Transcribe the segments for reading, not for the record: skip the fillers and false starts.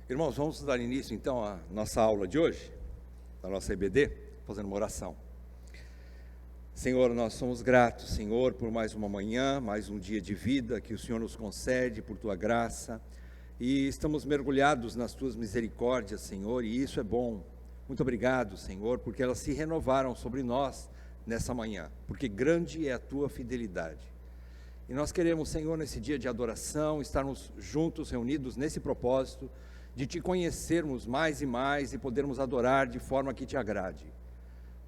Irmãos, vamos dar início então à nossa aula de hoje, da nossa EBD, fazendo uma oração. Senhor, nós somos gratos, Senhor, por mais uma manhã, mais um dia de vida que o Senhor nos concede por Tua graça, e estamos mergulhados nas Tuas misericórdias, Senhor, e isso é bom. Muito obrigado, Senhor, porque elas se renovaram sobre nós nessa manhã, porque grande é a Tua fidelidade. E nós queremos, Senhor, nesse dia de adoração, estarmos juntos, reunidos nesse propósito, de Te conhecermos mais e mais e podermos adorar de forma que Te agrade.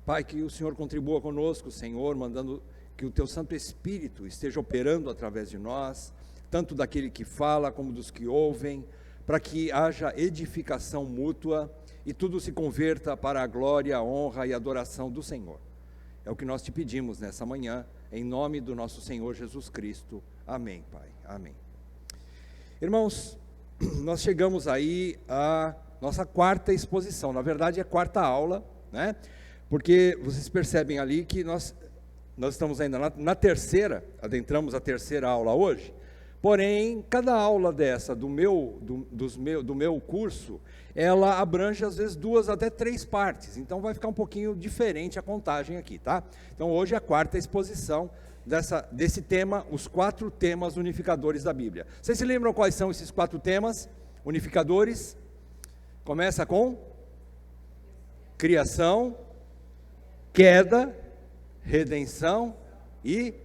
Pai, que o Senhor contribua conosco, Senhor, mandando que o Teu Santo Espírito esteja operando através de nós, tanto daquele que fala como dos que ouvem, para que haja edificação mútua e tudo se converta para a glória, a honra e a adoração do Senhor. É o que nós Te pedimos nessa manhã, em nome do nosso Senhor Jesus Cristo. Amém, Pai. Amém. Irmãos, nós chegamos aí à nossa quarta exposição, na verdade é a quarta aula, né? Porque vocês percebem ali que nós estamos ainda na terceira, adentramos a terceira aula hoje, porém, cada aula dessa do meu curso, ela abrange às vezes 2 até 3 partes, então vai ficar um pouquinho diferente a contagem aqui, tá? Então hoje é a quarta exposição desse tema, os 4 temas unificadores da Bíblia. Vocês se lembram quais são esses 4 temas unificadores? Começa com criação, queda, redenção e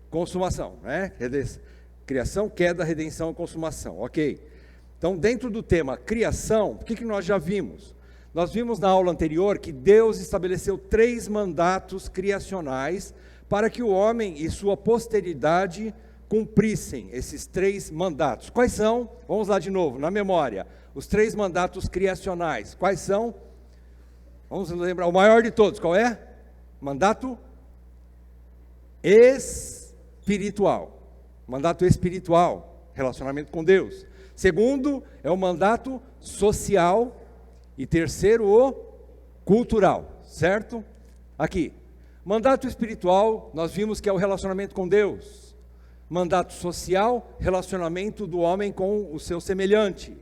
consumação, né? Criação, queda, redenção e consumação, ok. Então, dentro do tema criação, o que nós já vimos? Nós vimos na aula anterior que Deus estabeleceu 3 mandatos criacionais para que o homem e sua posteridade cumprissem esses 3 mandatos. Quais são? Vamos lá de novo, na memória. Os 3 mandatos criacionais. Quais são? Vamos lembrar, o maior de todos, qual é? Mandato espiritual. Mandato espiritual, relacionamento com Deus. Segundo, é o mandato social. E terceiro, o cultural, certo? Aqui. Mandato espiritual, nós vimos que é o relacionamento com Deus. Mandato social, relacionamento do homem com o seu semelhante.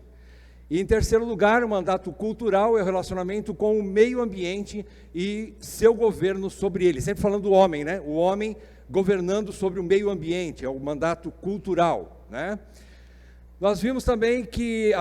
E em terceiro lugar, o mandato cultural é o relacionamento com o meio ambiente e seu governo sobre ele. Sempre falando do homem, né? O homem governando sobre o meio ambiente, é o mandato cultural, né? Nós vimos também que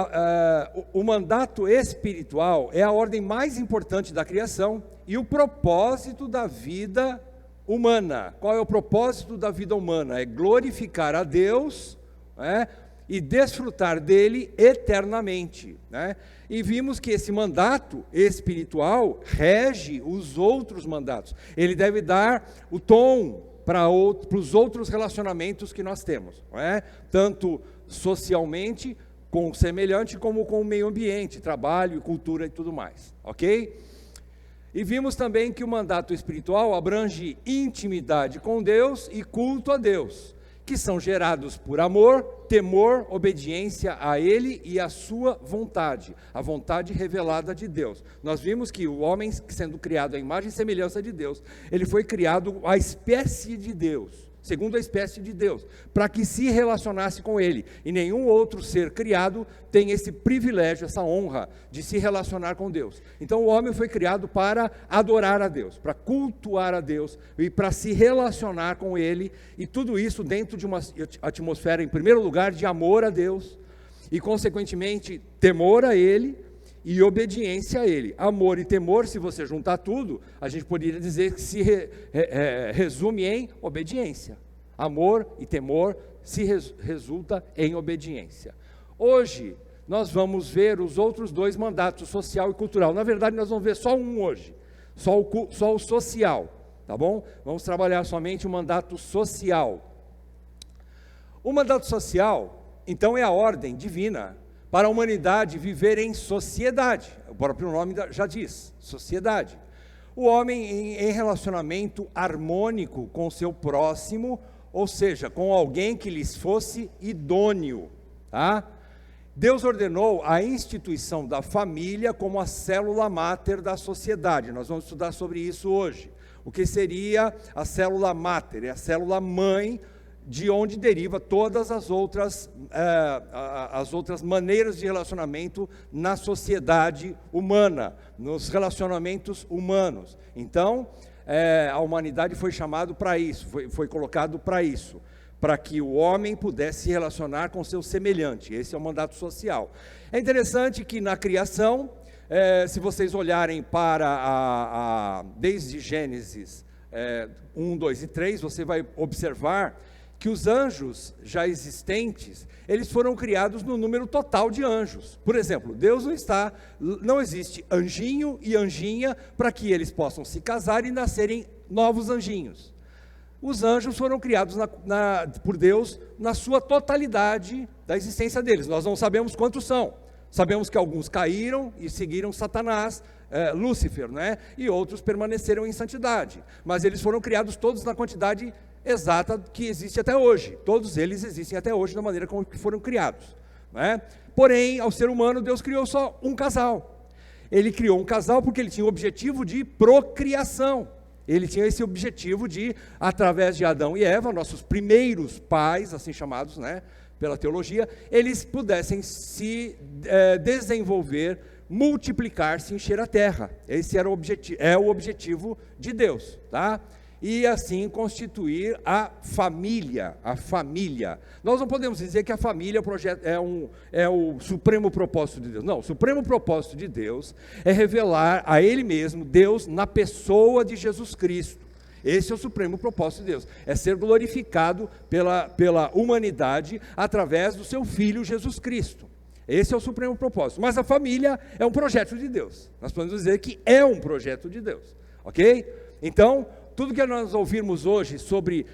o mandato espiritual é a ordem mais importante da criação e o propósito da vida humana. Qual é o propósito da vida humana? É glorificar a Deus, né, e desfrutar dele eternamente, né? E vimos que esse mandato espiritual rege os outros mandatos. Ele deve dar o tom para os outros relacionamentos que nós temos, não é? Tanto socialmente, com o semelhante, como com o meio ambiente, trabalho, cultura e tudo mais, ok? E vimos também que o mandato espiritual abrange intimidade com Deus e culto a Deus, que são gerados por amor, temor, obediência a Ele e a sua vontade, a vontade revelada de Deus. Nós vimos que o homem, sendo criado à imagem e semelhança de Deus, ele foi criado à espécie de Deus, segundo a espécie de Deus, para que se relacionasse com Ele, e nenhum outro ser criado tem esse privilégio, essa honra de se relacionar com Deus. Então o homem foi criado para adorar a Deus, para cultuar a Deus, e para se relacionar com Ele, e tudo isso dentro de uma atmosfera, em primeiro lugar, de amor a Deus, e consequentemente, temor a Ele, e obediência a Ele. Amor e temor, se você juntar tudo, a gente poderia dizer que se resume em obediência. Amor e temor se resulta em obediência. Hoje, nós vamos ver os outros 2 mandatos, social e cultural. Na verdade, nós vamos ver só um hoje, só o social, tá bom? Vamos trabalhar somente o mandato social. O mandato social, então, é a ordem divina para a humanidade viver em sociedade. O próprio nome já diz, sociedade. O homem em relacionamento harmônico com seu próximo, ou seja, com alguém que lhes fosse idôneo, tá? Deus ordenou a instituição da família como a célula máter da sociedade. Nós vamos estudar sobre isso hoje. O que seria a célula máter? É a célula mãe de onde deriva todas as outras maneiras de relacionamento na sociedade humana, nos relacionamentos humanos. Então, a humanidade foi chamado para isso, foi colocado para isso, para que o homem pudesse se relacionar com seu semelhante. Esse é o mandato social. É interessante que na criação, se vocês olharem para desde Gênesis 1, 2 e 3, você vai observar que os anjos já existentes, eles foram criados no número total de anjos. Por exemplo, Deus não existe anjinho e anjinha para que eles possam se casar e nascerem novos anjinhos. Os anjos foram criados por Deus na sua totalidade da existência deles. Nós não sabemos quantos são. Sabemos que alguns caíram e seguiram Satanás, Lúcifer, né? E outros permaneceram em santidade. Mas eles foram criados todos na quantidade exata que existe até hoje. Todos eles existem até hoje da maneira como foram criados, né? Porém, ao ser humano, Deus criou só um casal. Ele criou um casal porque ele tinha o objetivo de procriação. Ele tinha esse objetivo de, através de Adão e Eva, nossos primeiros pais, assim chamados, né, pela teologia, eles pudessem se desenvolver, multiplicar-se, encher a terra. Esse era o objetivo de Deus, tá? E assim constituir a família, Nós não podemos dizer que a família é o supremo propósito de Deus. Não, o supremo propósito de Deus é revelar a Ele mesmo, Deus, na pessoa de Jesus Cristo. Esse é o supremo propósito de Deus, é ser glorificado pela humanidade através do seu Filho Jesus Cristo. Esse é o supremo propósito. Mas a família é um projeto de Deus. Nós podemos dizer que é um projeto de Deus, ok? Então, tudo que nós ouvirmos hoje sobre,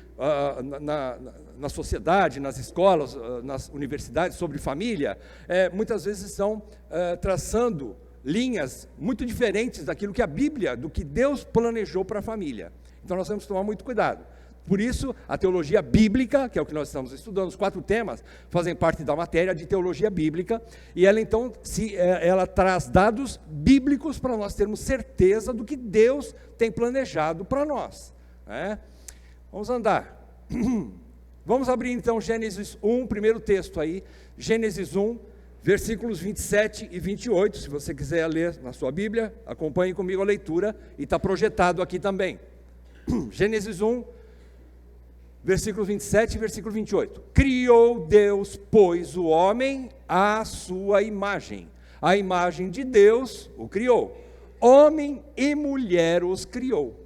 na sociedade, nas escolas, nas universidades, sobre família, muitas vezes estão traçando linhas muito diferentes daquilo que a Bíblia, do que Deus planejou para a família. Então nós temos que tomar muito cuidado. Por isso, a teologia bíblica, que é o que nós estamos estudando, os 4 temas fazem parte da matéria de teologia bíblica, e ela então, ela traz dados bíblicos para nós termos certeza do que Deus tem planejado para nós, né? Vamos andar. Vamos abrir então Gênesis 1, primeiro texto aí, Gênesis 1, versículos 27 e 28, se você quiser ler na sua Bíblia, acompanhe comigo a leitura, e está projetado aqui também. Gênesis 1, versículo 27 e versículo 28. Criou Deus, pois, o homem à sua imagem. A imagem de Deus o criou. Homem e mulher os criou.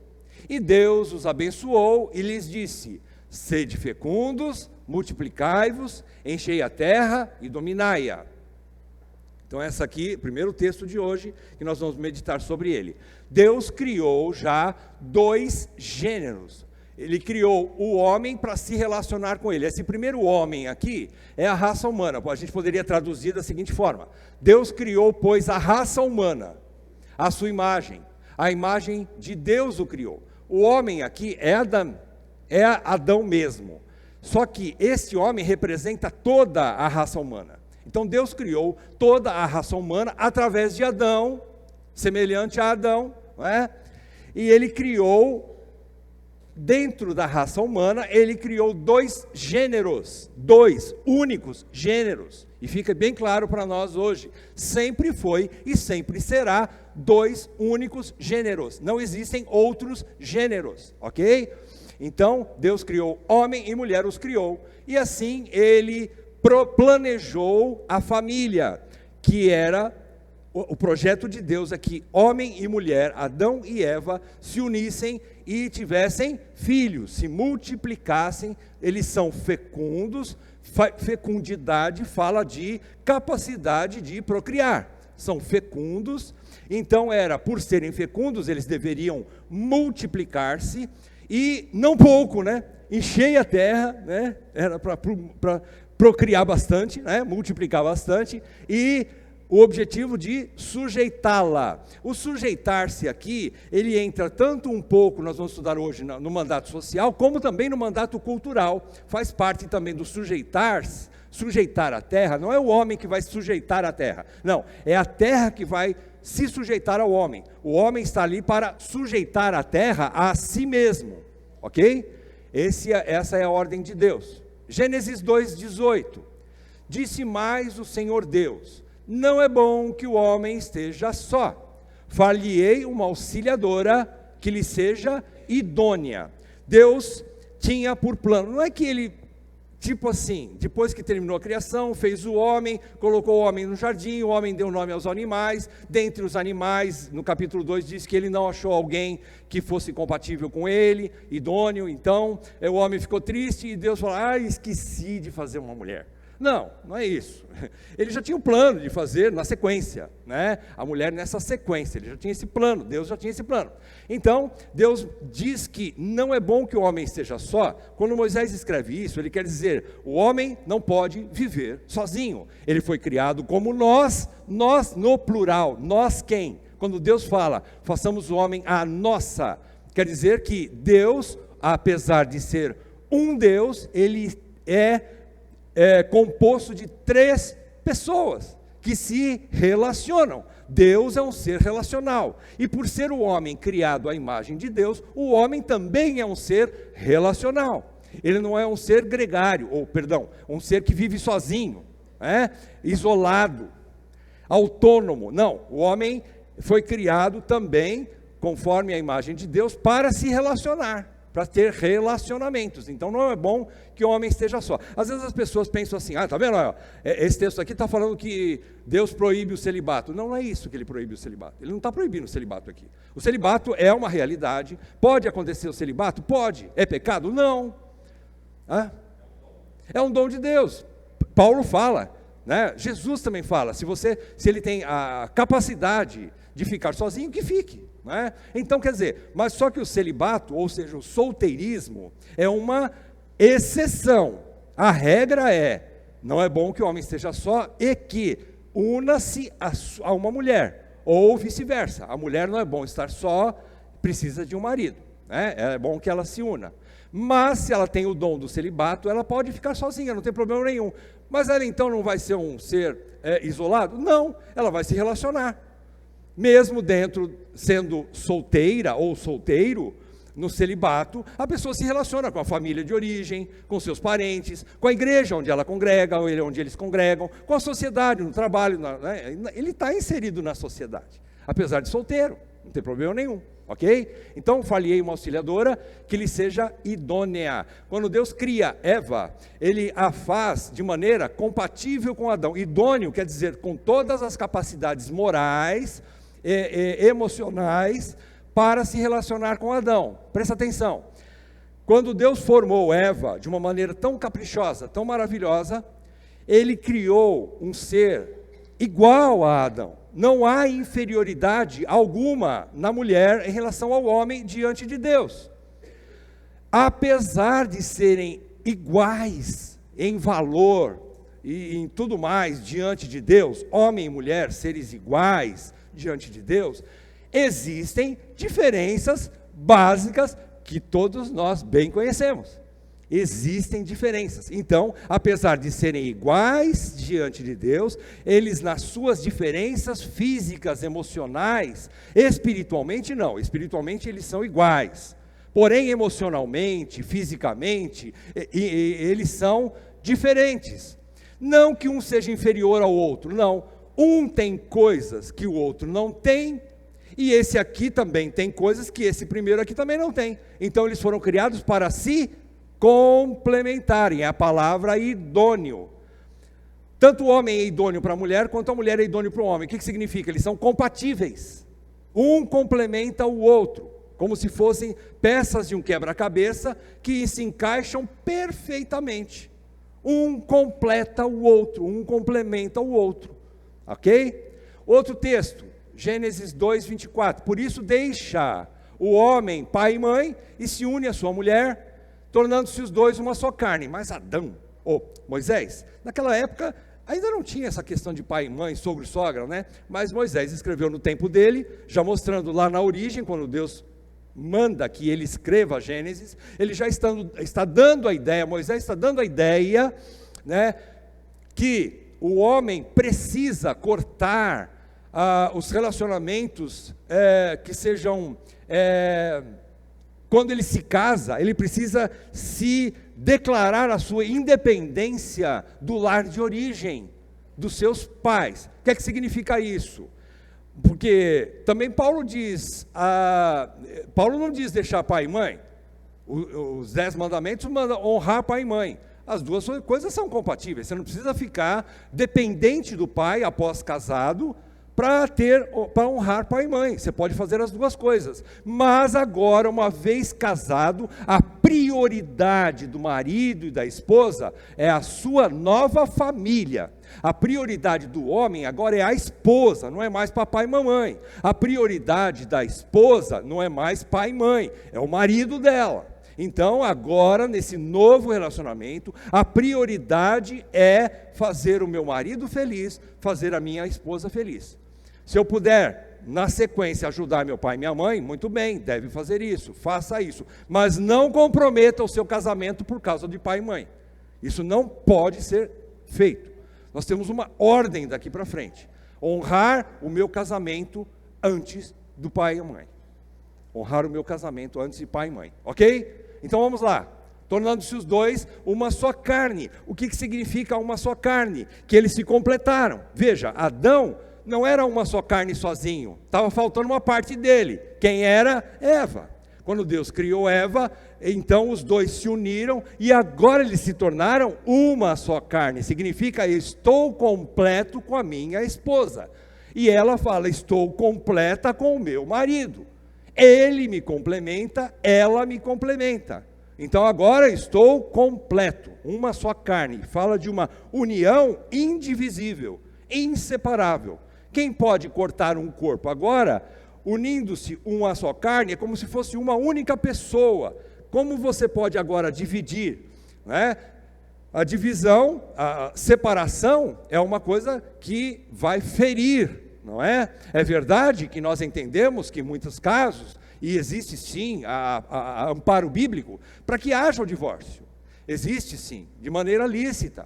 E Deus os abençoou e lhes disse: sede fecundos, multiplicai-vos, enchei a terra e dominai-a. Então esse aqui, primeiro texto de hoje, que nós vamos meditar sobre ele. Deus criou já 2 gêneros. Ele criou o homem para se relacionar com ele. Esse primeiro homem aqui é a raça humana. A gente poderia traduzir da seguinte forma: Deus criou, pois, a raça humana, a sua imagem. A imagem de Deus o criou. O homem aqui é Adão mesmo. Só que esse homem representa toda a raça humana. Então Deus criou toda a raça humana através de Adão, semelhante a Adão, não é? E ele criou, dentro da raça humana, ele criou 2 gêneros, 2 únicos gêneros. E fica bem claro para nós hoje, sempre foi e sempre será 2 únicos gêneros. Não existem outros gêneros, ok? Então, Deus criou homem e mulher, os criou. E assim, ele planejou a família, que era o projeto de Deus, é que homem e mulher, Adão e Eva, se unissem e tivessem filhos, se multiplicassem. Eles são fecundos. Fecundidade fala de capacidade de procriar. São fecundos. Então por serem fecundos, eles deveriam multiplicar-se, e não pouco, né? Encher a terra, né? Era para procriar bastante, né? Multiplicar bastante, e o objetivo de sujeitá-la. O sujeitar-se aqui, ele entra tanto um pouco, nós vamos estudar hoje no mandato social, como também no mandato cultural. Faz parte também do sujeitar a terra. Não é o homem que vai sujeitar a terra, não, é a terra que vai se sujeitar ao homem. O homem está ali para sujeitar a terra a si mesmo, ok? Essa é a ordem de Deus. Gênesis 2:18. Disse mais o Senhor Deus: não é bom que o homem esteja só. Far-lhe-ei uma auxiliadora que lhe seja idônea. Deus tinha por plano, não é que ele, tipo assim, depois que terminou a criação, fez o homem, colocou o homem no jardim, o homem deu nome aos animais, dentre os animais, no capítulo 2 diz que ele não achou alguém que fosse compatível com ele, idôneo, então o homem ficou triste e Deus falou: esqueci de fazer uma mulher. Não é isso. Ele já tinha um plano de fazer na sequência, né? A mulher nessa sequência, ele já tinha esse plano, Deus já tinha esse plano. Então, Deus diz que não é bom que o homem esteja só. Quando Moisés escreve isso, ele quer dizer, o homem não pode viver sozinho. Ele foi criado como nós no plural, nós quem? Quando Deus fala, façamos o homem à nossa, quer dizer que Deus, apesar de ser um Deus, ele é composto de 3 pessoas que se relacionam. Deus é um ser relacional, e por ser o homem criado à imagem de Deus, o homem também é um ser relacional. Ele não é um ser gregário, um ser que vive sozinho, isolado, autônomo. Não, o homem foi criado também, conforme a imagem de Deus, para se relacionar, para ter relacionamentos. Então não é bom que o homem esteja só. Às vezes as pessoas pensam assim, tá vendo? Esse texto aqui está falando que Deus proíbe o celibato. Não é isso que ele proíbe o celibato. Ele não está proibindo o celibato aqui. O celibato é uma realidade. Pode acontecer o celibato? Pode. É pecado? Não. É um dom de Deus. Paulo fala, né? Jesus também fala, se ele tem a capacidade de ficar sozinho, que fique. Então, quer dizer, mas só que o celibato, ou seja, o solteirismo, é uma exceção. A regra não é bom que o homem esteja só e que una-se a uma mulher, ou vice-versa. A mulher não é bom estar só, precisa de um marido, é bom que ela se una. Mas se ela tem o dom do celibato, ela pode ficar sozinha, não tem problema nenhum. Mas ela então não vai ser um ser isolado? Não, ela vai se relacionar. Mesmo sendo solteira ou solteiro, no celibato, a pessoa se relaciona com a família de origem, com seus parentes, com a igreja onde ela congrega, ou onde eles congregam, com a sociedade, no trabalho, ele está inserido na sociedade, apesar de solteiro, não tem problema nenhum, ok? Então, falhei uma auxiliadora que lhe seja idônea. Quando Deus cria Eva, ele a faz de maneira compatível com Adão. Idôneo quer dizer com todas as capacidades morais, emocionais, para se relacionar com Adão. Presta atenção, quando Deus formou Eva de uma maneira tão caprichosa, tão maravilhosa, ele criou um ser igual a Adão. Não há inferioridade alguma na mulher em relação ao homem diante de Deus. Apesar de serem iguais em valor e em tudo mais diante de Deus, homem e mulher, seres iguais diante de Deus, existem diferenças básicas que todos nós bem conhecemos. Existem diferenças. Então, apesar de serem iguais diante de Deus, eles nas suas diferenças físicas, emocionais, espiritualmente não. Espiritualmente eles são iguais. Porém, emocionalmente, fisicamente, eles são diferentes. Não que um seja inferior ao outro, não. Um tem coisas que o outro não tem, e esse aqui também tem coisas que esse primeiro aqui também não tem. Então eles foram criados para se complementarem. É a palavra idôneo. Tanto o homem é idôneo para a mulher, quanto a mulher é idôneo para o homem. O que significa? Eles são compatíveis. Um complementa o outro, como se fossem peças de um quebra-cabeça que se encaixam perfeitamente. Um completa o outro, um complementa o outro. Ok? Outro texto, Gênesis 2:24. Por isso deixa o homem pai e mãe e se une à sua mulher, tornando-se os dois uma só carne. Mas Moisés, naquela época ainda não tinha essa questão de pai e mãe, sogro e sogra, né? Mas Moisés escreveu no tempo dele, já mostrando lá na origem, quando Deus manda que ele escreva Gênesis, ele já está dando a ideia, Moisés está dando a ideia, né, que o homem precisa cortar os relacionamentos que sejam quando ele se casa, ele precisa se declarar a sua independência do lar de origem, dos seus pais. O que é que significa isso? Porque também Paulo diz, Paulo não diz deixar pai e mãe. Os 10 mandamentos mandam honrar pai e mãe. As duas coisas são compatíveis. Você não precisa ficar dependente do pai após casado para honrar pai e mãe. Você pode fazer as duas coisas. Mas agora, uma vez casado, a prioridade do marido e da esposa é a sua nova família. A prioridade do homem agora é a esposa, não é mais papai e mamãe. A prioridade da esposa não é mais pai e mãe, é o marido dela. Então, agora, nesse novo relacionamento, a prioridade é fazer o meu marido feliz, fazer a minha esposa feliz. Se eu puder, na sequência, ajudar meu pai e minha mãe, muito bem, deve fazer isso, faça isso. Mas não comprometa o seu casamento por causa de pai e mãe. Isso não pode ser feito. Nós temos uma ordem daqui para frente. Honrar o meu casamento antes do pai e a mãe. Honrar o meu casamento antes de pai e mãe, ok? Então vamos lá, tornando-se os dois uma só carne. O que significa uma só carne? Que eles se completaram. Veja, Adão não era uma só carne sozinho, estava faltando uma parte dele. Quem era? Eva. Quando Deus criou Eva, então os dois se uniram e agora eles se tornaram uma só carne. Significa, estou completo com a minha esposa. E ela fala, estou completa com o meu marido. Ele me complementa, ela me complementa. Então agora estou completo, uma só carne. Fala de uma união indivisível, inseparável. Quem pode cortar um corpo? Agora, unindo-se uma só carne, é como se fosse uma única pessoa. Como você pode agora dividir? Né? A divisão, a separação é uma coisa que vai ferir. Não é? É verdade que nós entendemos que em muitos casos, e existe sim a amparo bíblico, para que haja o divórcio. Existe sim, de maneira lícita,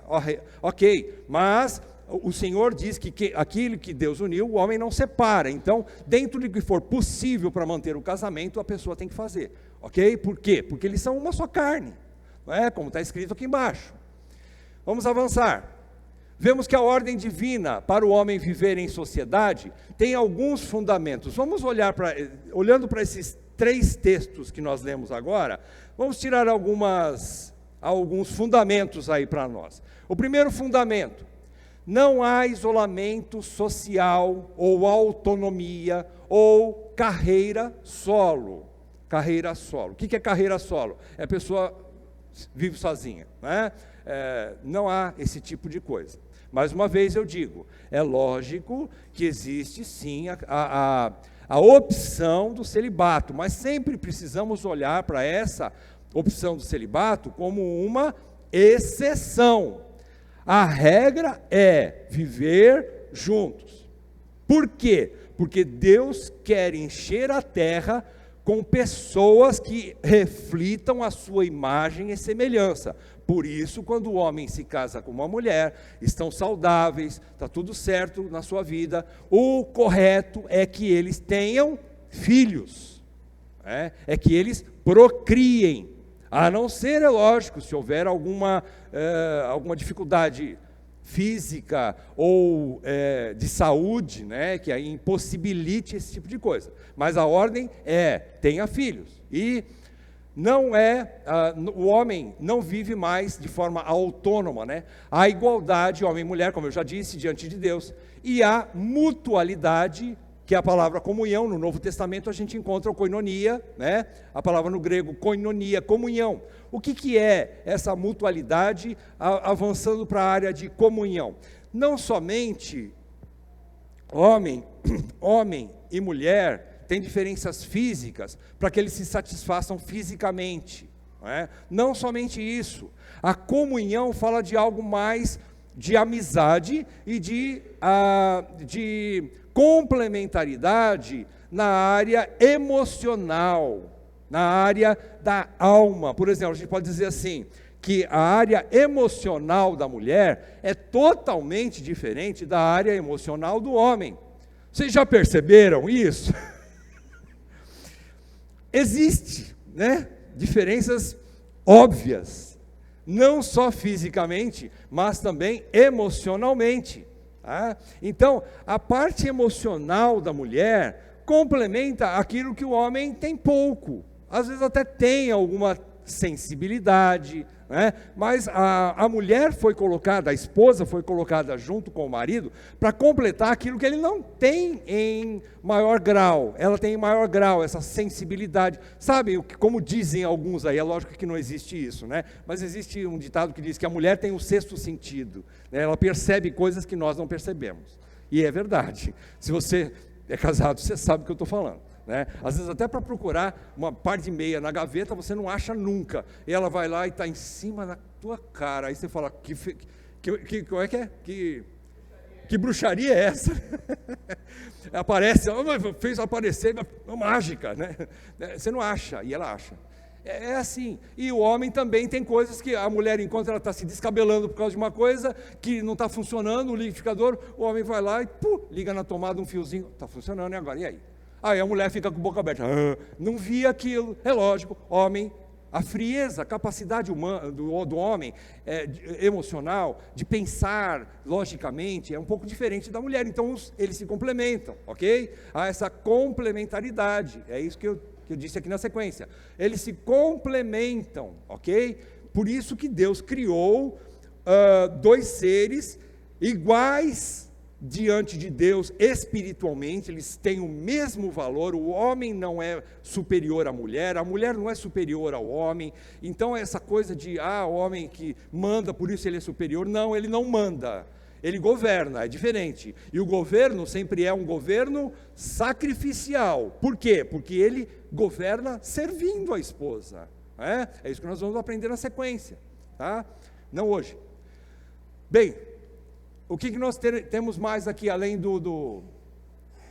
ok, mas o Senhor diz que aquilo que Deus uniu, o homem não separa. Então, dentro do que for possível para manter o casamento, a pessoa tem que fazer, ok? Por quê? Porque eles são uma só carne, não é? Como está escrito aqui embaixo. Vamos avançar. Vemos que a ordem divina para o homem viver em sociedade tem alguns fundamentos. Vamos olhando para esses 3 textos que nós lemos agora, vamos tirar alguns fundamentos aí para nós. O primeiro fundamento: não há isolamento social ou autonomia ou carreira solo. Carreira solo. O que é carreira solo? É a pessoa vive sozinha, né? Não há esse tipo de coisa. Mais uma vez eu digo, é lógico que existe sim a opção do celibato, mas sempre precisamos olhar para essa opção do celibato como uma exceção. A regra é viver juntos. Por quê? Porque Deus quer encher a terra com pessoas que reflitam a sua imagem e semelhança. Por isso, quando o homem se casa com uma mulher, estão saudáveis, está tudo certo na sua vida, o correto é que eles tenham filhos, é que eles procriem, a não ser, é lógico, se houver alguma dificuldade física ou de saúde, né, que aí impossibilite esse tipo de coisa. Mas a ordem é, tenha filhos. E o homem não vive mais de forma autônoma, né? Há igualdade, homem e mulher, como eu já disse, diante de Deus. E há mutualidade, que é a palavra comunhão. No Novo Testamento a gente encontra o koinonia, né? A palavra no grego, koinonia, comunhão. O que é essa mutualidade, avançando para a área de comunhão? Não somente homem e mulher têm diferenças físicas para que eles se satisfaçam fisicamente. Não somente isso. A comunhão fala de algo mais de amizade e de complementaridade na área emocional, na área da alma. Por exemplo, a gente pode dizer assim, que a área emocional da mulher é totalmente diferente da área emocional do homem. Vocês já perceberam isso? Existe né, diferenças óbvias, não só fisicamente, mas também emocionalmente. Tá? Então, a parte emocional da mulher complementa aquilo que o homem tem pouco. Às vezes até tem alguma sensibilidade, né? Mas a mulher foi colocada, a esposa foi colocada junto com o marido para completar aquilo que ele não tem em maior grau. Ela tem em maior grau essa sensibilidade. Sabe, como dizem alguns aí, é lógico que não existe isso, né? Mas existe um ditado que diz que a mulher tem o sexto sentido, né? Ela percebe coisas que nós não percebemos. E é verdade. Se você é casado, você sabe o que eu estou falando. Né? Às vezes até para procurar uma par de meia na gaveta, você não acha nunca. E ela vai lá e está em cima da tua cara. Aí você fala, como é que é? Que bruxaria é essa? Aparece, fez aparecer, mágica, né? Você não acha, e ela acha. É assim. E o homem também tem coisas que a mulher, enquanto ela está se descabelando por causa de uma coisa que não está funcionando, o liquidificador, o homem vai lá e liga na tomada um fiozinho, está funcionando, e agora? E aí? Aí a mulher fica com a boca aberta, não vi aquilo. É lógico, homem, a frieza, a capacidade humana, do homem, emocional, de pensar logicamente, é um pouco diferente da mulher. Então eles se complementam, ok? Há essa complementaridade, é isso que eu disse aqui na sequência. Eles se complementam, ok? Por isso que Deus criou dois seres iguais diante de Deus espiritualmente, eles têm o mesmo valor. O homem não é superior à mulher, a mulher não é superior ao homem. Então essa coisa de o homem que manda, por isso ele é superior, não, ele não manda, ele governa, é diferente. E o governo sempre é um governo sacrificial. Por quê? Porque ele governa servindo a esposa. É isso que nós vamos aprender na sequência, tá? Não hoje. Bem, o que nós temos mais aqui, além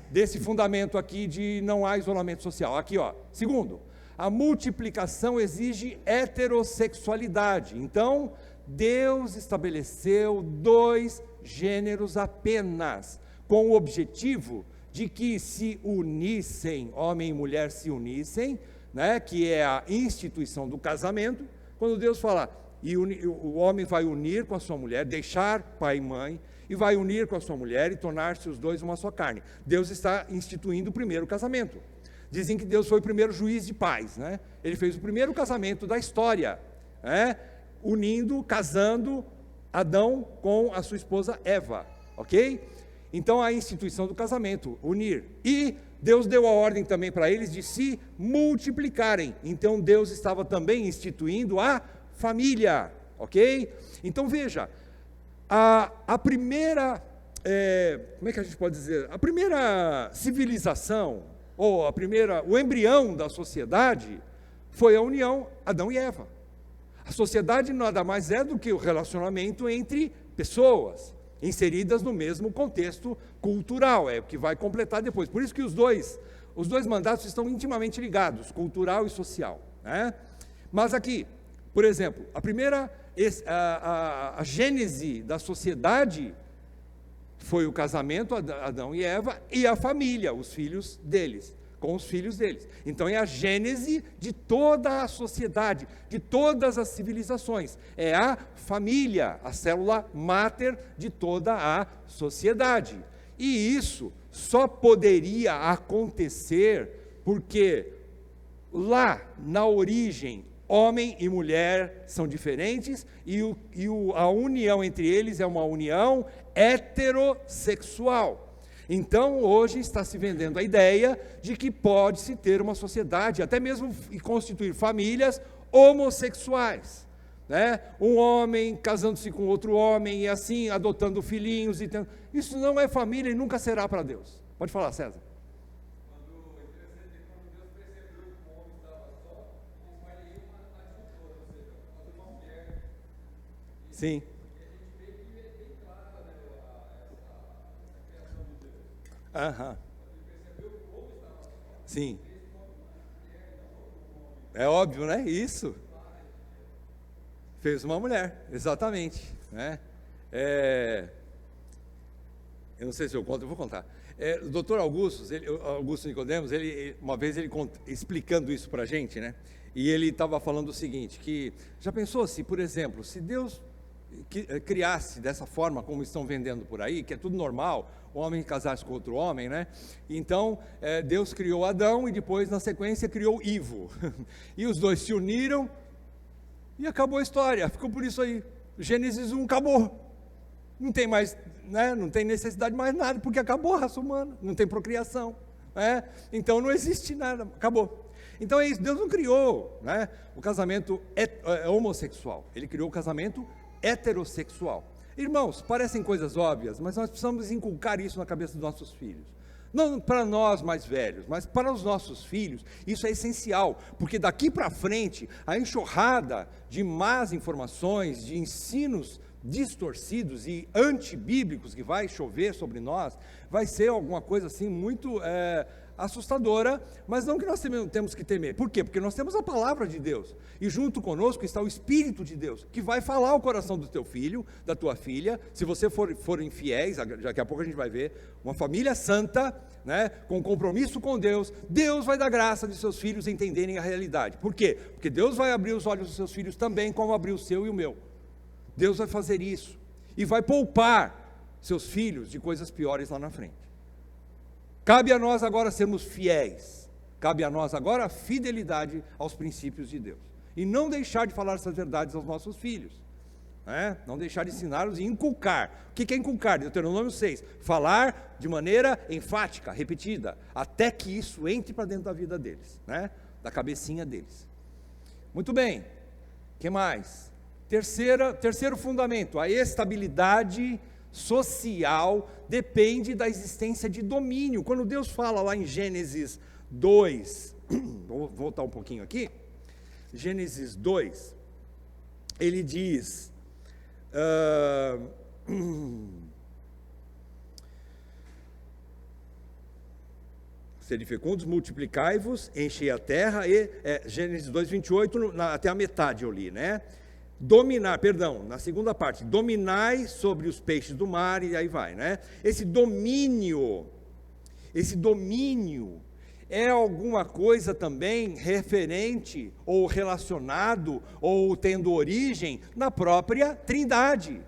desse fundamento aqui de não há isolamento social? Aqui, ó. Segundo, a multiplicação exige heterossexualidade. Então, Deus estabeleceu dois gêneros apenas, com o objetivo de que se unissem, homem e mulher se unissem, né, que é a instituição do casamento. Quando Deus fala, e o homem vai unir com a sua mulher, deixar pai e mãe, e vai unir com a sua mulher e tornar-se os dois uma só carne. Deus está instituindo o primeiro casamento. Dizem que Deus foi o primeiro juiz de paz, né? Ele fez o primeiro casamento da história, né? Unindo, casando Adão com a sua esposa Eva, ok? Então a instituição do casamento, unir. E Deus deu a ordem também para eles de se multiplicarem. Então Deus estava também instituindo a família, ok? Então veja, a primeira, como é que a gente pode dizer? A primeira civilização, ou o embrião da sociedade, foi a união Adão e Eva. A sociedade nada mais é do que o relacionamento entre pessoas, inseridas no mesmo contexto cultural, é o que vai completar depois. Por isso que os dois mandatos estão intimamente ligados, cultural e social, né? Mas aqui, por exemplo, a gênese da sociedade foi o casamento, Adão e Eva, e a família, os filhos deles, com os filhos deles. Então é a gênese de toda a sociedade, de todas as civilizações. É a família, a célula máter de toda a sociedade. E isso só poderia acontecer porque lá na origem, homem e mulher são diferentes e a união entre eles é uma união heterossexual. Então, hoje está se vendendo a ideia de que pode-se ter uma sociedade, até mesmo constituir famílias homossexuais, né? Um homem casando-se com outro homem e assim adotando filhinhos. Isso não é família e nunca será para Deus. Pode falar, César. Sim. Aham. Sim. É óbvio, né? Isso. Fez uma mulher, exatamente, né? eu não sei se eu conto, eu vou contar. O doutor Augusto Nicodemos, uma vez explicando isso para a gente, né? E ele estava falando o seguinte, que já pensou se, por exemplo, se Deus criasse dessa forma como estão vendendo por aí, que é tudo normal, o homem casasse com outro homem, né? Então, Deus criou Adão e depois, na sequência, criou Ivo. E os dois se uniram e acabou a história, ficou por isso aí. Gênesis 1 acabou. Não tem mais, né? Não tem necessidade de mais nada, porque acabou a raça humana, não tem procriação. Então não existe nada, acabou. Então é isso, Deus não criou, né, o casamento homossexual, Ele criou o casamento heterossexual. Irmãos, parecem coisas óbvias, mas nós precisamos inculcar isso na cabeça dos nossos filhos. Não para nós mais velhos, mas para os nossos filhos, isso é essencial, porque daqui para frente, a enxurrada de más informações, de ensinos distorcidos e antibíblicos que vai chover sobre nós, vai ser alguma coisa assim muito assustadora, mas não que nós temos que temer. Por quê? Porque nós temos a palavra de Deus, e junto conosco está o Espírito de Deus, que vai falar ao coração do teu filho, da tua filha. Se você forem fiéis, daqui a pouco a gente vai ver, uma família santa, né, com compromisso com Deus, Deus vai dar graça de seus filhos entenderem a realidade. Por quê? Porque Deus vai abrir os olhos dos seus filhos também, como abriu o seu e o meu. Deus vai fazer isso, e vai poupar seus filhos de coisas piores lá na frente. Cabe a nós agora sermos fiéis, cabe a nós agora a fidelidade aos princípios de Deus, e não deixar de falar essas verdades aos nossos filhos, né? Não deixar de ensiná-los e inculcar. O que é inculcar? Deuteronômio 6, falar de maneira enfática, repetida, até que isso entre para dentro da vida deles, né? Da cabecinha deles. Muito bem, o que mais? Terceiro fundamento, a estabilidade social depende da existência de domínio. Quando Deus fala lá em Gênesis 2, vou voltar um pouquinho aqui, Gênesis 2, ele diz, sede fecundos, multiplicai-vos, enchei a terra, Gênesis 2, 28, até a metade eu li, né? Na segunda parte, dominai sobre os peixes do mar, e aí vai, né? Esse domínio é alguma coisa também referente, ou relacionado, ou tendo origem na própria Trindade.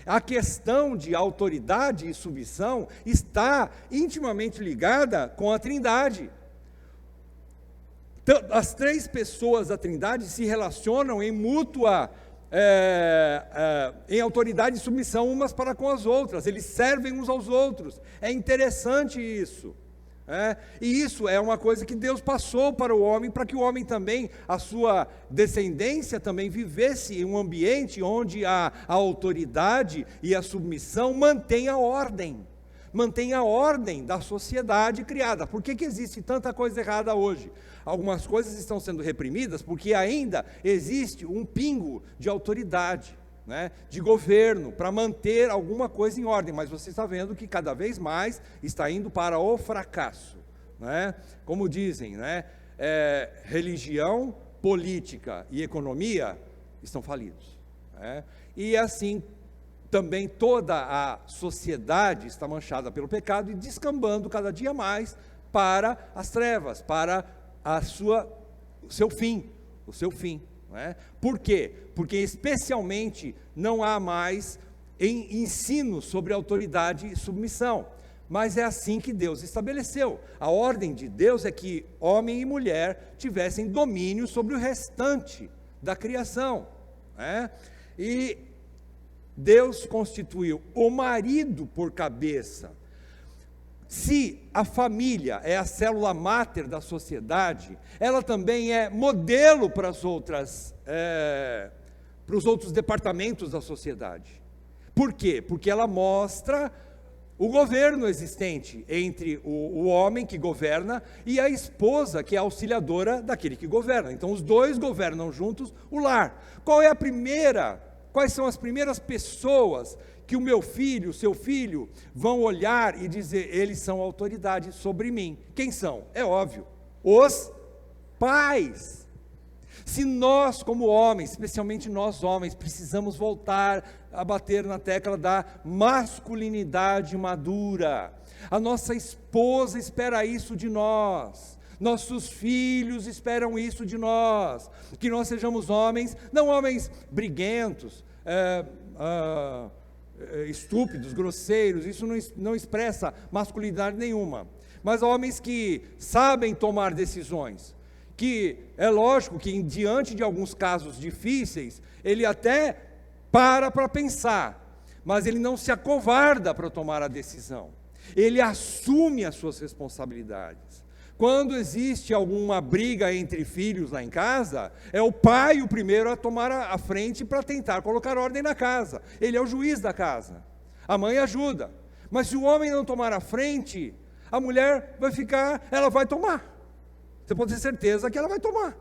A questão de autoridade e submissão está intimamente ligada com a Trindade. As três pessoas da Trindade se relacionam em mútua em autoridade e submissão umas para com as outras, eles servem uns aos outros. É interessante isso, e isso é uma coisa que Deus passou para o homem, para que o homem também, a sua descendência também vivesse em um ambiente onde a autoridade e a submissão mantém a ordem da sociedade criada. Por que existe tanta coisa errada hoje? Algumas coisas estão sendo reprimidas porque ainda existe um pingo de autoridade, né, de governo, para manter alguma coisa em ordem, mas você está vendo que cada vez mais está indo para o fracasso, né? Como dizem, né, religião, política e economia estão falidos, né? E assim também toda a sociedade está manchada pelo pecado e descambando cada dia mais para as trevas, para o seu fim, não é? Por quê? Porque especialmente não há mais ensino sobre autoridade e submissão, mas é assim que Deus estabeleceu. A ordem de Deus é que homem e mulher tivessem domínio sobre o restante da criação, né? E Deus constituiu o marido por cabeça. Se a família é a célula máter da sociedade, ela também é modelo para os outros departamentos da sociedade. Por quê? Porque ela mostra o governo existente entre o homem que governa e a esposa que é auxiliadora daquele que governa. Então os dois governam juntos o lar. Quais são as primeiras pessoas que o meu filho, o seu filho, vão olhar e dizer, eles são autoridade sobre mim? Quem são? É óbvio, os pais. Se nós como homens, especialmente nós homens, precisamos voltar a bater na tecla da masculinidade madura. A nossa esposa espera isso de nós. Nossos filhos esperam isso de nós, que nós sejamos homens, não homens briguentos, estúpidos, grosseiros, isso não expressa masculinidade nenhuma, mas homens que sabem tomar decisões, que é lógico que diante de alguns casos difíceis, ele até para pensar, mas ele não se acovarda para tomar a decisão, ele assume as suas responsabilidades. Quando existe alguma briga entre filhos lá em casa, é o pai o primeiro a tomar a frente para tentar colocar ordem na casa. Ele é o juiz da casa. A mãe ajuda. Mas se o homem não tomar a frente, a mulher ela vai tomar. Você pode ter certeza que ela vai tomar.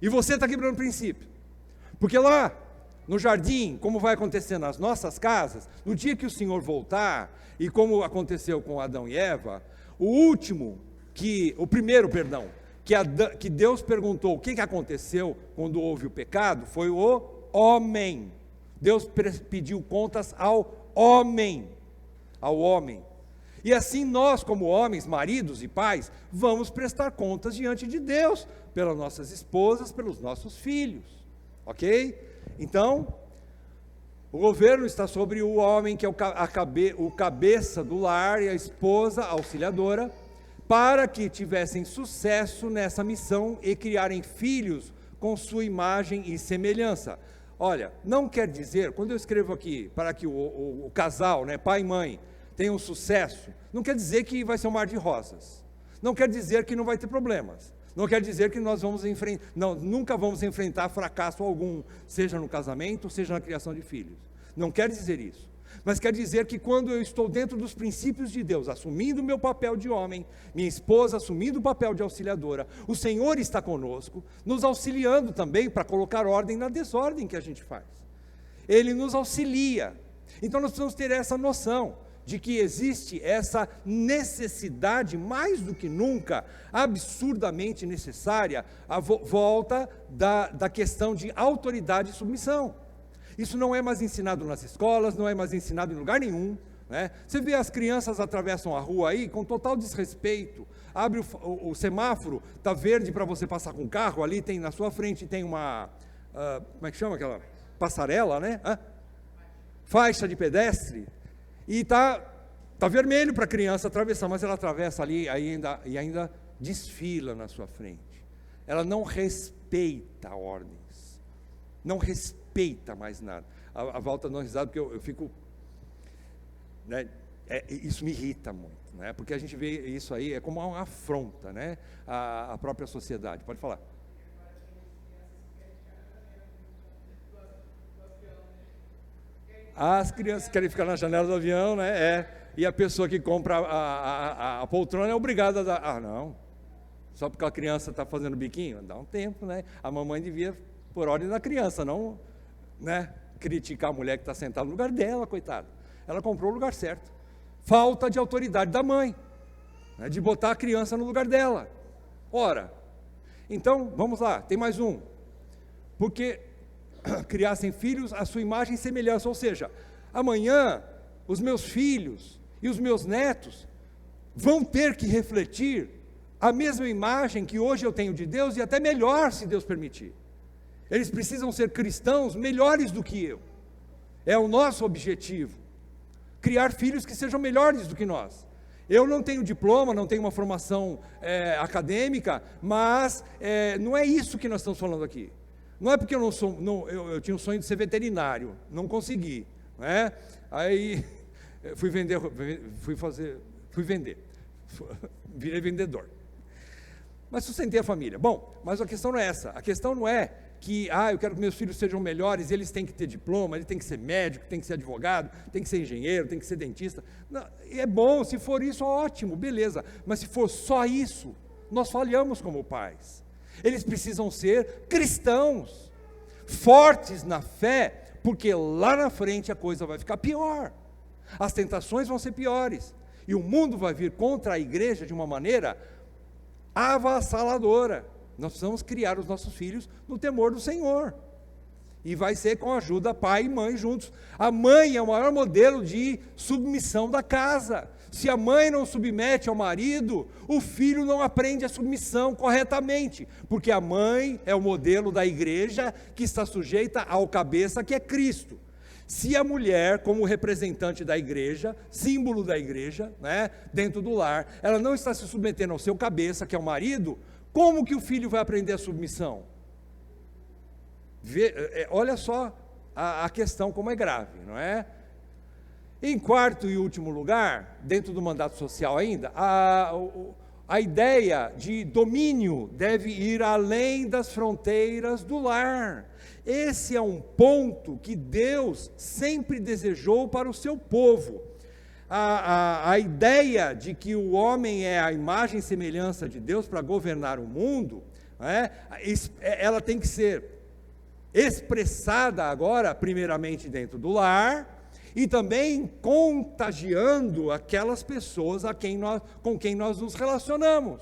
E você está quebrando o princípio. Porque lá no jardim, como vai acontecer nas nossas casas, no dia que o Senhor voltar, e como aconteceu com Adão e Eva, o primeiro, que Deus perguntou o que aconteceu quando houve o pecado, foi o homem. Deus pediu contas ao homem. E assim nós, como homens, maridos e pais, vamos prestar contas diante de Deus, pelas nossas esposas, pelos nossos filhos. Ok? Então, o governo está sobre o homem, que é o cabeça do lar, e a esposa auxiliadora, para que tivessem sucesso nessa missão e criarem filhos com sua imagem e semelhança. Olha, não quer dizer, quando eu escrevo aqui, para que o casal, pai e mãe, tenham sucesso, não quer dizer que vai ser um mar de rosas, não quer dizer que não vai ter problemas, não quer dizer que nós nunca vamos enfrentar fracasso algum, seja no casamento, seja na criação de filhos, não quer dizer isso. Mas quer dizer que quando eu estou dentro dos princípios de Deus, assumindo o meu papel de homem, minha esposa assumindo o papel de auxiliadora, o Senhor está conosco, nos auxiliando também para colocar ordem na desordem que a gente faz. Ele nos auxilia. Então nós precisamos ter essa noção de que existe essa necessidade, mais do que nunca, absurdamente necessária, a volta da questão de autoridade e submissão. Isso não é mais ensinado nas escolas, não é mais ensinado em lugar nenhum, né? Você vê as crianças atravessam a rua aí com total desrespeito, abre o semáforo, está verde para você passar com o carro, ali tem na sua frente tem uma, como é que chama aquela? Passarela, né? Faixa de pedestre, e está vermelho para a criança atravessar, mas ela atravessa ali e ainda desfila na sua frente. Ela não respeita ordens, não respeita mais nada. A Valta não risada porque eu fico, né, isso me irrita muito, né, porque a gente vê isso aí, é como uma afronta, né, à própria sociedade. Pode falar. As crianças querem ficar na janela do avião, né, e a pessoa que compra a poltrona é obrigada a dar, não, só porque a criança está fazendo biquinho, dá um tempo, né, a mamãe devia, por ordem da criança, não, né, criticar a mulher que está sentada no lugar dela, coitada. Ela comprou o lugar certo. Falta de autoridade da mãe, né, de botar a criança no lugar dela. Ora, então, vamos lá, tem mais um. Porque criassem filhos à sua imagem e semelhança, ou seja, amanhã os meus filhos e os meus netos vão ter que refletir a mesma imagem que hoje eu tenho de Deus e até melhor, se Deus permitir. Eles precisam ser cristãos melhores do que eu. É o nosso objetivo. Criar filhos que sejam melhores do que nós. Eu não tenho diploma, não tenho uma formação acadêmica, mas não é isso que nós estamos falando aqui. Não é porque eu eu tinha um sonho de ser veterinário, não consegui, né? Aí fui vender, virei vendedor. Mas sustentei a família. Bom, mas a questão não é essa. A questão não é que, eu quero que meus filhos sejam melhores, eles têm que ter diploma, eles têm que ser médico, têm que ser advogado, têm que ser engenheiro, têm que ser dentista. Não, é bom, se for isso, ótimo, beleza. Mas se for só isso, nós falhamos como pais. Eles precisam ser cristãos, fortes na fé, porque lá na frente a coisa vai ficar pior. As tentações vão ser piores. E o mundo vai vir contra a igreja de uma maneira avassaladora. Nós precisamos criar os nossos filhos no temor do Senhor. E vai ser com a ajuda pai e mãe juntos. A mãe é o maior modelo de submissão da casa. Se a mãe não submete ao marido, o filho não aprende a submissão corretamente, porque a mãe é o modelo da igreja que está sujeita ao cabeça, que é Cristo. Se a mulher, como representante da igreja, símbolo da igreja, né, dentro do lar, ela não está se submetendo ao seu cabeça, que é o marido, como que o filho vai aprender a submissão? Olha só a questão como é grave, não é? Em quarto e último lugar, dentro do mandato social ainda, a ideia de domínio deve ir além das fronteiras do lar. Esse é um ponto que Deus sempre desejou para o seu povo. A ideia de que o homem é a imagem e semelhança de Deus para governar o mundo, ela tem que ser expressada agora, primeiramente dentro do lar, e também contagiando aquelas pessoas com quem nós nos relacionamos.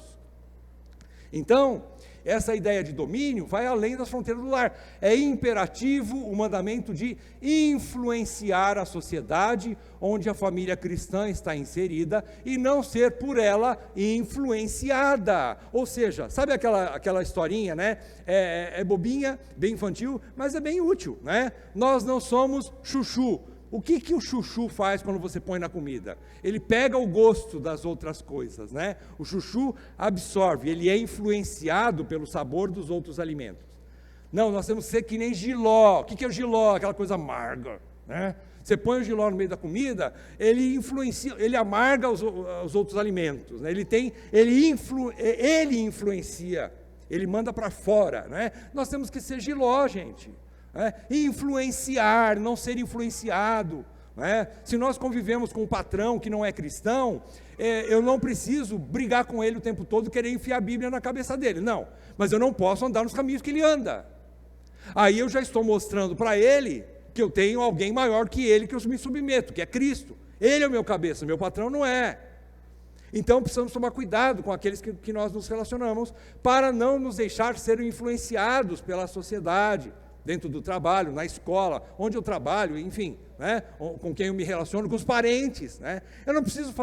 Então, essa ideia de domínio vai além das fronteiras do lar. É imperativo o mandamento de influenciar a sociedade onde a família cristã está inserida e não ser por ela influenciada. Ou seja, sabe aquela historinha, né? É bobinha, bem infantil, mas é bem útil, né? Nós não somos chuchu. O que o chuchu faz quando você põe na comida? Ele pega o gosto das outras coisas, né? O chuchu absorve, ele é influenciado pelo sabor dos outros alimentos. Não, nós temos que ser que nem jiló. O que é o jiló? Aquela coisa amarga, né? Você põe o jiló no meio da comida, ele influencia, ele amarga os outros alimentos, né? Ele influencia, ele manda para fora, né? Nós temos que ser jiló, gente. Influenciar, não ser influenciado. Se nós convivemos com um patrão que não é cristão, eu não preciso brigar com ele o tempo todo, querer enfiar a Bíblia na cabeça dele, não, mas eu não posso andar nos caminhos que ele anda. Aí eu já estou mostrando para ele que eu tenho alguém maior que ele, que eu me submeto, que é Cristo. Ele é o meu cabeça, meu patrão não é. Então precisamos tomar cuidado com aqueles que nós nos relacionamos, para não nos deixar ser influenciados pela sociedade, dentro do trabalho, na escola, onde eu trabalho, enfim, né, com quem eu me relaciono, com os parentes, né? Eu não preciso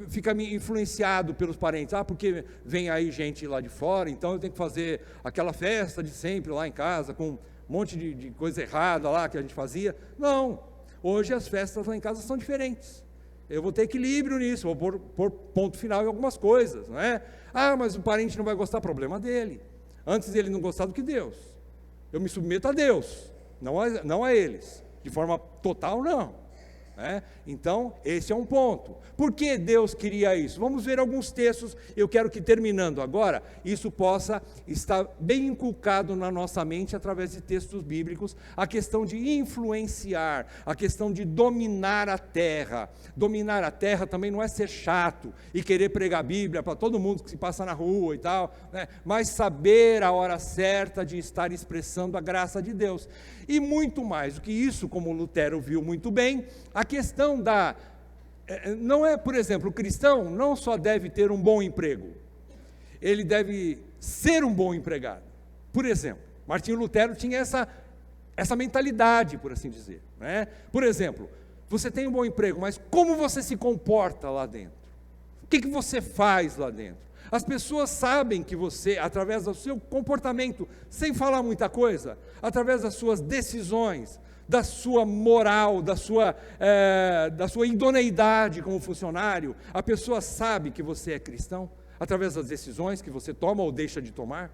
ficar me influenciado pelos parentes, porque vem aí gente lá de fora, então eu tenho que fazer aquela festa de sempre lá em casa, com um monte de coisa errada lá que a gente fazia. Não, hoje as festas lá em casa são diferentes. Eu vou ter equilíbrio nisso, vou pôr ponto final em algumas coisas, não é? Mas o parente não vai gostar, problema dele. Antes ele não gostar do que Deus. Eu me submeto a Deus, não a eles, de forma total não. Então, esse é um ponto. Por que Deus queria isso? Vamos ver alguns textos. Eu quero que, terminando agora, isso possa estar bem inculcado na nossa mente, através de textos bíblicos, a questão de influenciar, a questão de dominar a terra. Dominar a terra também não é ser chato e querer pregar a Bíblia para todo mundo que se passa na rua e tal, né? Mas saber a hora certa de estar expressando a graça de Deus. E muito mais do que isso, como Lutero viu muito bem, a questão não é, por exemplo, o cristão não só deve ter um bom emprego, ele deve ser um bom empregado. Por exemplo, Martinho Lutero tinha essa mentalidade, por assim dizer, né? Por exemplo, você tem um bom emprego, mas como você se comporta lá dentro? O que você faz lá dentro? As pessoas sabem que você, através do seu comportamento, sem falar muita coisa, através das suas decisões, da sua moral, da sua idoneidade como funcionário, a pessoa sabe que você é cristão, através das decisões que você toma ou deixa de tomar,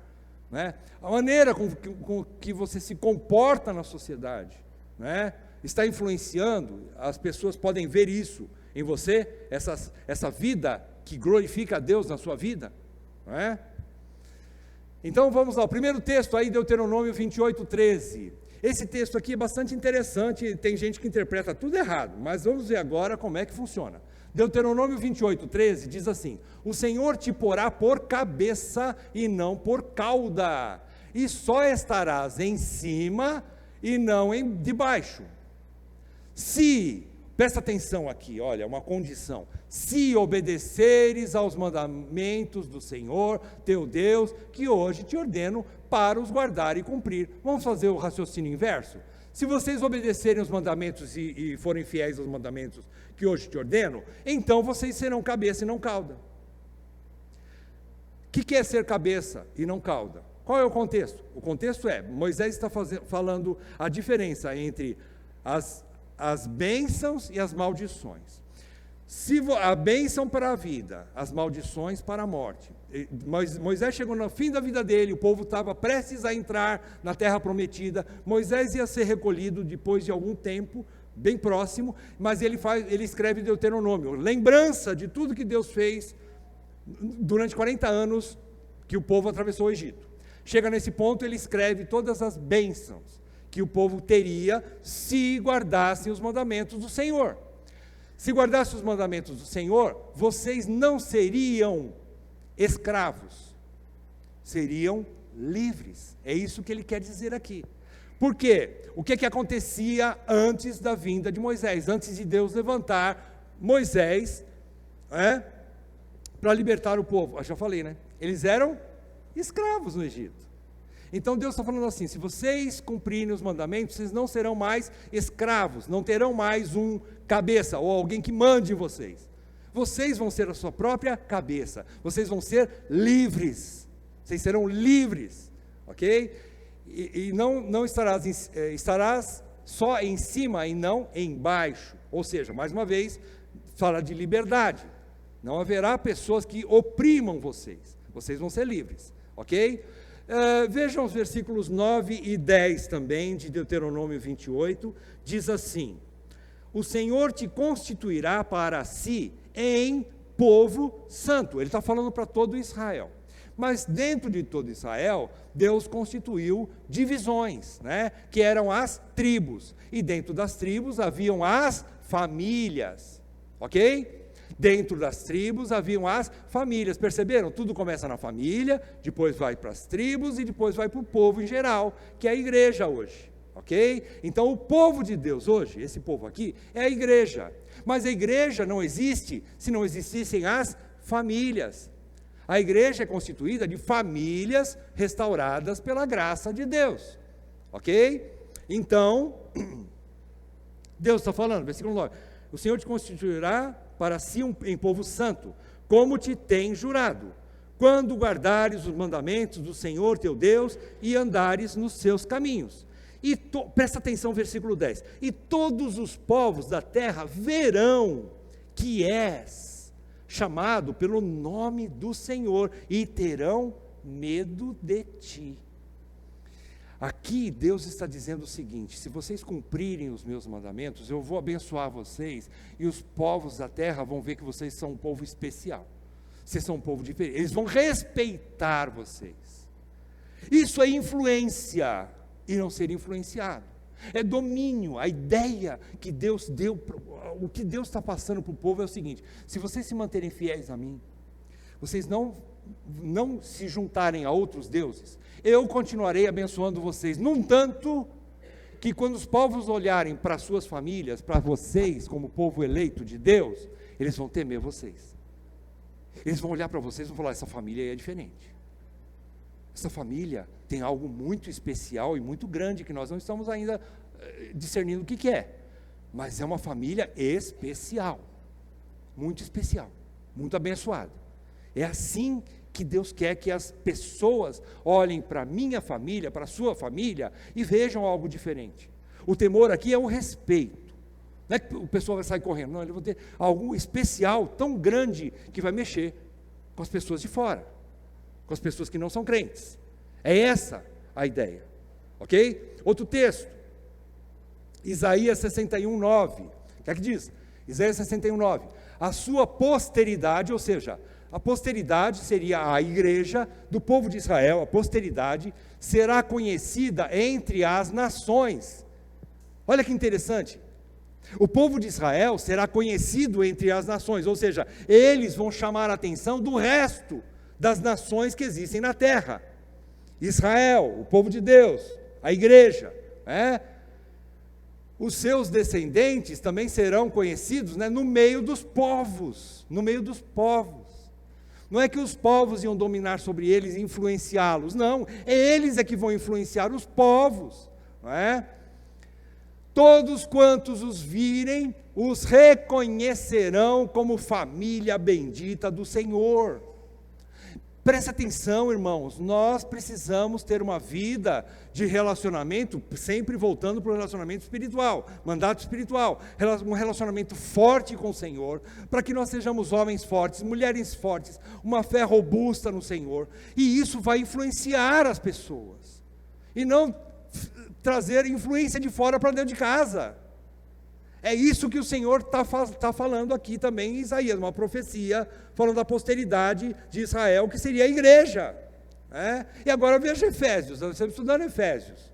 né? A maneira com que você se comporta na sociedade, né? Está influenciando, as pessoas podem ver isso em você, essa vida que glorifica a Deus na sua vida, não é? Então vamos lá, o primeiro texto aí, Deuteronômio 28:13. Esse texto aqui é bastante interessante, tem gente que interpreta tudo errado, mas vamos ver agora como é que funciona. Deuteronômio 28:13 diz assim: o Senhor te porá por cabeça e não por cauda, e só estarás em cima e não debaixo. Se Presta atenção aqui, olha, uma condição. Se obedeceres aos mandamentos do Senhor, teu Deus, que hoje te ordeno para os guardar e cumprir. Vamos fazer o raciocínio inverso? Se vocês obedecerem os mandamentos e forem fiéis aos mandamentos que hoje te ordeno, então vocês serão cabeça e não cauda. O que é ser cabeça e não cauda? Qual é o contexto? O contexto é, Moisés está falando a diferença entre as bênçãos e as maldições. A bênção para a vida, as maldições para a morte. Moisés chegou no fim da vida dele, o povo estava prestes a entrar na terra prometida. Moisés ia ser recolhido depois de algum tempo, bem próximo, mas ele escreve Deuteronômio, lembrança de tudo que Deus fez durante 40 anos que o povo atravessou o Egito. Chega nesse ponto, ele escreve todas as bênçãos que o povo teria se guardassem os mandamentos do Senhor. Se guardassem os mandamentos do Senhor, vocês não seriam escravos, seriam livres. É isso que ele quer dizer aqui. Por quê? O que acontecia antes da vinda de Moisés? Antes de Deus levantar Moisés para libertar o povo. Eu já falei, né? Eles eram escravos no Egito. Então Deus está falando assim, se vocês cumprirem os mandamentos, vocês não serão mais escravos, não terão mais um cabeça ou alguém que mande em vocês. Vocês vão ser a sua própria cabeça, vocês vão ser livres, vocês serão livres, ok? E não estarás só em cima e não embaixo, ou seja, mais uma vez, fala de liberdade, não haverá pessoas que oprimam vocês, vocês vão ser livres, ok? Vejam os versículos 9 e 10 também, de Deuteronômio 28, diz assim, o Senhor te constituirá para si em povo santo. Ele está falando para todo Israel. Mas dentro de todo Israel, Deus constituiu divisões, né, que eram as tribos. E dentro das tribos haviam as famílias, ok? Dentro das tribos haviam as famílias, perceberam? Tudo começa na família, depois vai para as tribos e depois vai para o povo em geral, que é a igreja hoje, ok? Então o povo de Deus hoje, esse povo aqui, é a igreja. Mas a igreja não existe se não existissem as famílias. A igreja é constituída de famílias restauradas pela graça de Deus, ok? Então, Deus está falando, versículo 9, o Senhor te constituirá para si em povo santo, como te tem jurado, quando guardares os mandamentos do Senhor teu Deus e andares nos seus caminhos. Presta atenção, versículo 10, e todos os povos da terra verão que és chamado pelo nome do Senhor e terão medo de ti. Aqui Deus está dizendo o seguinte, se vocês cumprirem os meus mandamentos, eu vou abençoar vocês, e os povos da terra vão ver que vocês são um povo especial, vocês são um povo diferente, eles vão respeitar vocês. Isso é influência, e não ser influenciado, é domínio. A ideia que Deus deu, o que Deus está passando para o povo é o seguinte, se vocês se manterem fiéis a mim, vocês não se juntarem a outros deuses, eu continuarei abençoando vocês, num tanto que quando os povos olharem para suas famílias, para vocês como povo eleito de Deus, eles vão temer vocês, eles vão olhar para vocês e vão falar, essa família aí é diferente, essa família tem algo muito especial e muito grande, que nós não estamos ainda discernindo o que é, mas é uma família especial, muito abençoada. É assim que Deus quer que as pessoas olhem para a minha família, para a sua família, e vejam algo diferente. O temor aqui é o respeito. Não é que o pessoal vai sair correndo, não, eles vão ter algo especial, tão grande, que vai mexer com as pessoas de fora, com as pessoas que não são crentes. É essa a ideia, ok? Outro texto, Isaías 61:9, o que é que diz? Isaías 61:9, a sua posteridade, ou seja, a posteridade seria a igreja do povo de Israel, a posteridade será conhecida entre as nações. Olha que interessante, o povo de Israel será conhecido entre as nações, ou seja, eles vão chamar a atenção do resto das nações que existem na terra. Israel, o povo de Deus, a igreja, os seus descendentes também serão conhecidos, né, no meio dos povos, no meio dos povos. Não é que os povos iam dominar sobre eles e influenciá-los, não, eles é que vão influenciar os povos, não é? Todos quantos os virem, os reconhecerão como família bendita do Senhor. Presta atenção, irmãos, nós precisamos ter uma vida de relacionamento, sempre voltando para o relacionamento espiritual, mandato espiritual, um relacionamento forte com o Senhor, para que nós sejamos homens fortes, mulheres fortes, uma fé robusta no Senhor, e isso vai influenciar as pessoas, e não trazer influência de fora para dentro de casa. É isso que o Senhor está falando aqui também em Isaías, uma profecia falando da posteridade de Israel, que seria a igreja. Né? E agora veja Efésios, nós estamos estudando Efésios.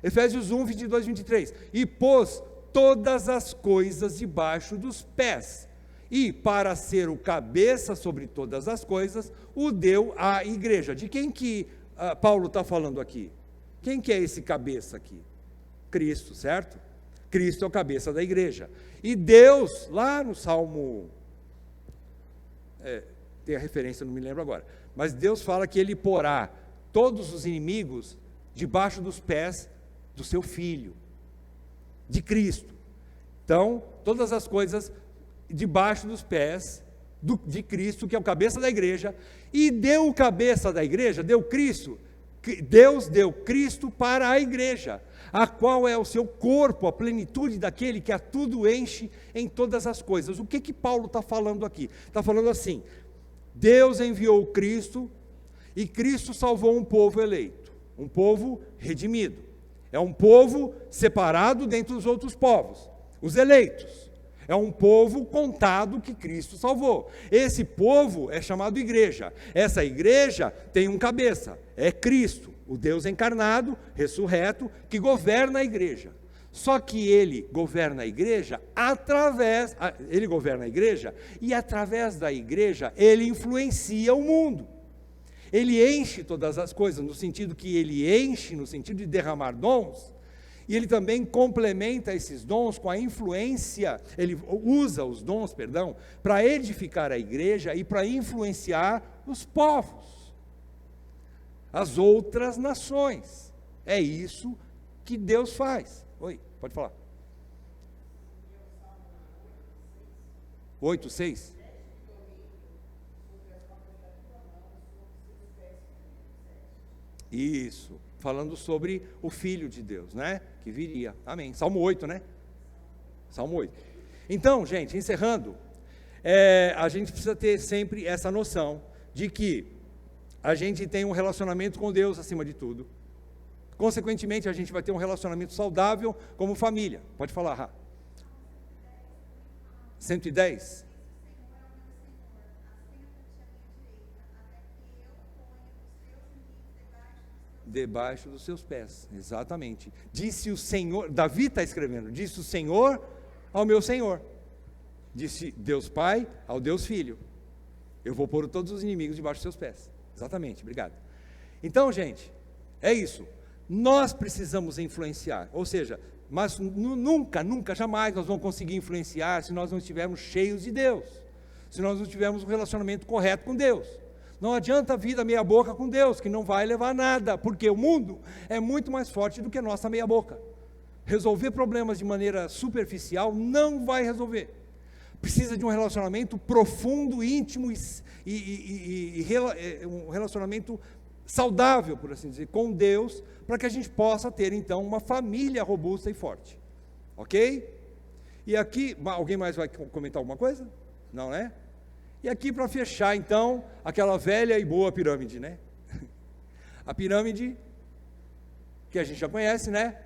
Efésios 1, 22, 23. E pôs todas as coisas debaixo dos pés, e para ser o cabeça sobre todas as coisas, o deu à igreja. De quem que Paulo está falando aqui? Quem que é esse cabeça aqui? Cristo, certo? Cristo é o cabeça da igreja. E Deus, lá no Salmo, tem a referência, não me lembro agora, mas Deus fala que Ele porá todos os inimigos debaixo dos pés do seu Filho, de Cristo. Então, todas as coisas debaixo dos pés de Cristo, que é o cabeça da igreja, e deu o cabeça da igreja, deu Cristo. Deus deu Cristo para a igreja, a qual é o seu corpo, a plenitude daquele que a tudo enche em todas as coisas. O que Paulo está falando aqui? Está falando assim, Deus enviou Cristo, e Cristo salvou um povo eleito, um povo redimido, é um povo separado dentre os outros povos, os eleitos, é um povo contado que Cristo salvou. Esse povo é chamado igreja. Essa igreja tem um cabeça, é Cristo, o Deus encarnado, ressurreto, que governa a igreja. Só que Ele governa a igreja e através da igreja Ele influencia o mundo. Ele enche todas as coisas, no sentido que Ele enche, no sentido de derramar dons, e Ele também complementa esses dons com a influência, Ele usa os dons, para edificar a igreja e para influenciar os povos, as outras nações. É isso que Deus faz. Oi, pode falar. 8:6. Isso, falando sobre o Filho de Deus, né? Que viria, amém. Salmo 8, né? Salmo 8. Então, gente, encerrando, a gente precisa ter sempre essa noção de que a gente tem um relacionamento com Deus acima de tudo. Consequentemente, a gente vai ter um relacionamento saudável como família. Pode falar, Rá. 110. Debaixo dos seus pés, exatamente. Disse o Senhor, Davi está escrevendo, disse o Senhor ao meu Senhor. Disse Deus Pai ao Deus Filho. Eu vou pôr todos os inimigos debaixo dos seus pés. Exatamente, obrigado. Então, gente, é isso. Nós precisamos influenciar, ou seja, mas nunca, jamais nós vamos conseguir influenciar se nós não estivermos cheios de Deus, se nós não tivermos um relacionamento correto com Deus. Não adianta a vida meia boca com Deus, que não vai levar a nada, porque o mundo é muito mais forte do que a nossa meia boca. Resolver problemas de maneira superficial não vai resolver. Precisa de um relacionamento profundo, íntimo e um relacionamento saudável, por assim dizer, com Deus, para que a gente possa ter então uma família robusta e forte. Ok? E aqui, alguém mais vai comentar alguma coisa? Não, né? E aqui para fechar então, aquela velha e boa pirâmide, né? A pirâmide que a gente já conhece, né?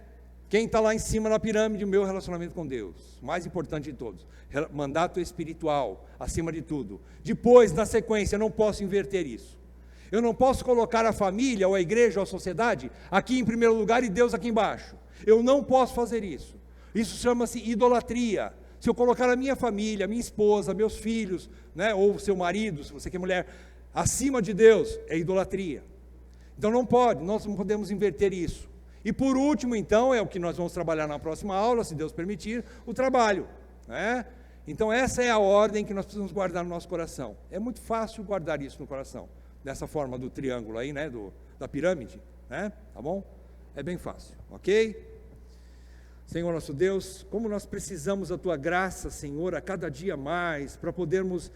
Quem está lá em cima na pirâmide? O meu relacionamento com Deus, mais importante de todos, mandato espiritual, acima de tudo. Depois, na sequência, eu não posso inverter isso. Eu não posso colocar a família, ou a igreja, ou a sociedade, aqui em primeiro lugar e Deus aqui embaixo. Eu não posso fazer isso. Isso chama-se idolatria. Se eu colocar a minha família, minha esposa, meus filhos, né, ou seu marido, se você quer mulher, acima de Deus, é idolatria. Então não pode, nós não podemos inverter isso. E por último, então, é o que nós vamos trabalhar na próxima aula, se Deus permitir, o trabalho, né? Então essa é a ordem que nós precisamos guardar no nosso coração. É muito fácil guardar isso no coração, dessa forma do triângulo aí, né? Da pirâmide, né? Tá bom? É bem fácil, ok? Senhor nosso Deus, como nós precisamos da Tua graça, Senhor, a cada dia mais, para podermos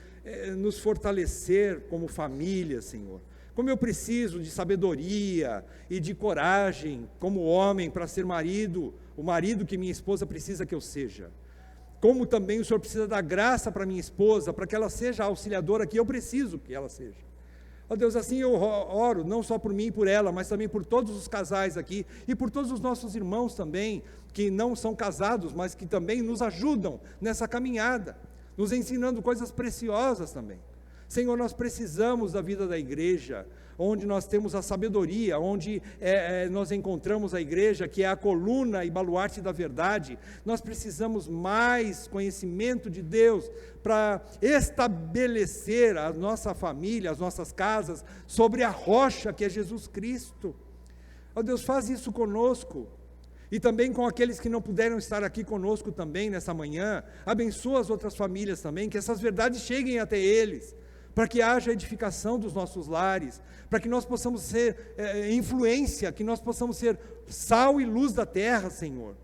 nos fortalecer como família, Senhor. Como eu preciso de sabedoria e de coragem como homem para ser marido, o marido que minha esposa precisa que eu seja. Como também o Senhor precisa dar graça para minha esposa, para que ela seja a auxiliadora que eu preciso que ela seja. Ó Deus, assim eu oro, não só por mim e por ela, mas também por todos os casais aqui, e por todos os nossos irmãos também, que não são casados, mas que também nos ajudam nessa caminhada, nos ensinando coisas preciosas também. Senhor, nós precisamos da vida da igreja, onde nós temos a sabedoria, onde nós encontramos a igreja, que é a coluna e baluarte da verdade. Nós precisamos mais conhecimento de Deus, para estabelecer a nossa família, as nossas casas, sobre a rocha que é Jesus Cristo. Ó Deus, faz isso conosco, e também com aqueles que não puderam estar aqui conosco também nessa manhã. Abençoa as outras famílias também, que essas verdades cheguem até eles, para que haja edificação dos nossos lares, para que nós possamos ser influência, que nós possamos ser sal e luz da terra, Senhor,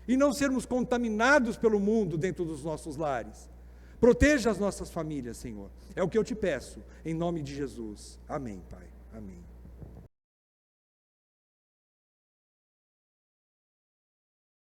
e não sermos contaminados pelo mundo dentro dos nossos lares. Proteja as nossas famílias, Senhor, é o que eu te peço, em nome de Jesus. Amém, Pai, amém.